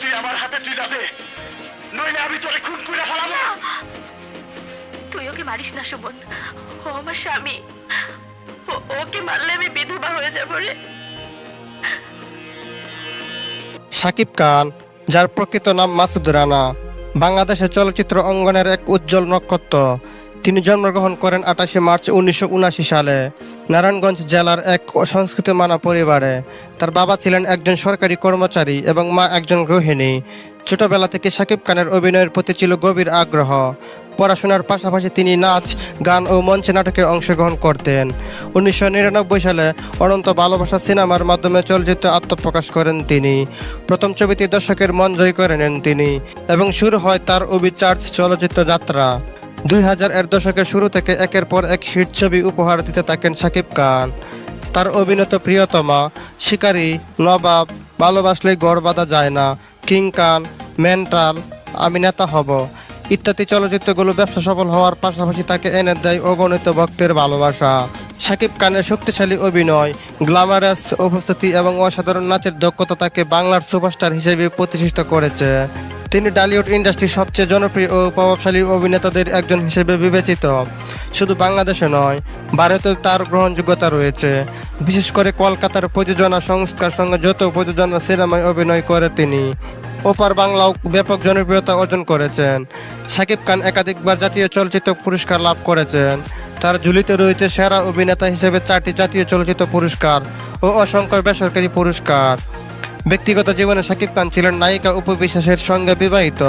তুই আমার হাতে তুলে দে, নইলে আমি তোরে খুন করে ফেলাবো। তুই ওকে মারিস না সুমন, ও আমার স্বামী। ওকে মারলে আমি বিধবা হয়ে যাবো রে। শাকিব খান, যার প্রকৃত নাম মাসুদ রানা, বাংলাদেশের চলচ্চিত্র অঙ্গনের এক উজ্জ্বল নক্ষত্র। তিনি জন্মগ্রহণ করেন 28 মার্চ 1979 সালে নারায়ণগঞ্জ জেলার এক সংস্কৃতি মানা পরিবারে। তার বাবা ছিলেন একজন সরকারি কর্মচারী এবং মা একজন গৃহিণী। ছোটবেলা থেকে শাকিব খানের অভিনয়ের প্রতি ছিল গভীর আগ্রহ। পড়াশোনার পাশাপাশি তিনি নাচ, গান ও মঞ্চে নাটকে অংশগ্রহণ করতেন। 1999 সালে অনন্ত ভালোবাসা সিনেমার মাধ্যমে চলচ্চিত্রে আত্মপ্রকাশ করেন তিনি। প্রথম ছবিতে দর্শকের মন জয় করে নেন তিনি এবং শুরু হয় তার অবিচার্য চলচ্চিত্র যাত্রা। 2000-এর দশকের শুরু থেকে একের পর এক হিট ছবি উপহার দিতে থাকেন শাকিব খান। তার অভিনীত প্রিয়তমা, শিকারী, নবাব, ভালোবাসলেই গড় বাঁধা যায় না, কিং খান, মেন্টাল, আমি নেতা হব ইত্যাদি চলচ্চিত্রগুলো ব্যবসা সফল হওয়ার পাশাপাশি তাকে এনে দেয় অগণিত ভক্তের ভালোবাসা। শাকিব খানের শক্তিশালী অভিনয়, গ্ল্যামারাস উপস্থিতি এবং অসাধারণ নাচের দক্ষতা তাকে বাংলার সুপারস্টার হিসেবে প্রতিষ্ঠিত করেছে। তিনি টলিউড ইন্ডাস্ট্রির সবচেয়ে জনপ্রিয় ও প্রভাবশালী অভিনেতাদের একজন হিসেবে বিবেচিত। শুধু বাংলাদেশে নয়, ভারতেও তার গ্রহণযোগ্যতা রয়েছে। বিশেষ করে কলকাতার প্রযোজনা সংস্থার সঙ্গে যত প্রযোজনা সিনেমায় অভিনয় করে তিনি। ওপার বাংলাও ব্যাপক জনপ্রিয়তা অর্জন করেছেন। শাকিব খান একাধিকবার জাতীয় চলচ্চিত্র পুরস্কার লাভ করেছেন। তার ঝুলিতে রয়েছে সেরা অভিনেতা হিসেবে 4টি জাতীয় চলচ্চিত্র পুরস্কার ও অসংখ্য বেসরকারি পুরস্কার। ব্যক্তিগত জীবনে শাকিব খান ছিলেন নায়িকা অপু বিশ্বাসের সঙ্গে বিবাহিত।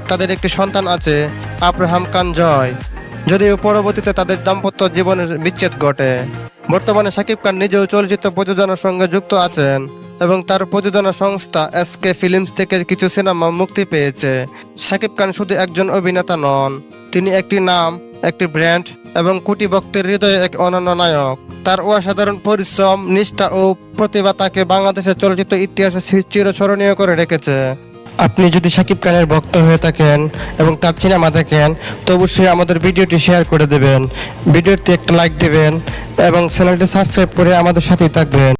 তাদের একটি সন্তান আছে, আব্রাহাম খান জয়, যদিও পরবর্তীতে তাদের দাম্পত্য জীবনের বিচ্ছেদ ঘটে। বর্তমানে শাকিব খান নিজেও চলচ্চিত্র প্রযোজনার সঙ্গে যুক্ত আছেন এবং তার প্রযোজনা সংস্থা এসকে ফিল্মস থেকে কিছু সিনেমা মুক্তি পেয়েছে। শাকিব খান শুধু একজন অভিনেতা নন, তিনি একটি নাম, একটি ব্র্যান্ড এবং কোটি ভক্তের হৃদয়ে এক অনন্য নায়ক। তার অসাধারণ পরিশ্রম, নিষ্ঠা ও প্রতিভা তাকে বাংলাদেশের চলচ্চিত্র ইতিহাসে চিরস্মরণীয় করে রেখেছে। আপনি যদি শাকিব খানের ভক্ত হয়ে থাকেন এবং তার সিনেমা দেখেন, তো অবশ্যই আমাদের ভিডিওটি শেয়ার করে দেবেন, ভিডিওতে একটা লাইক দেবেন এবং চ্যানেলটি সাবস্ক্রাইব করে আমাদের সাথেই থাকবেন।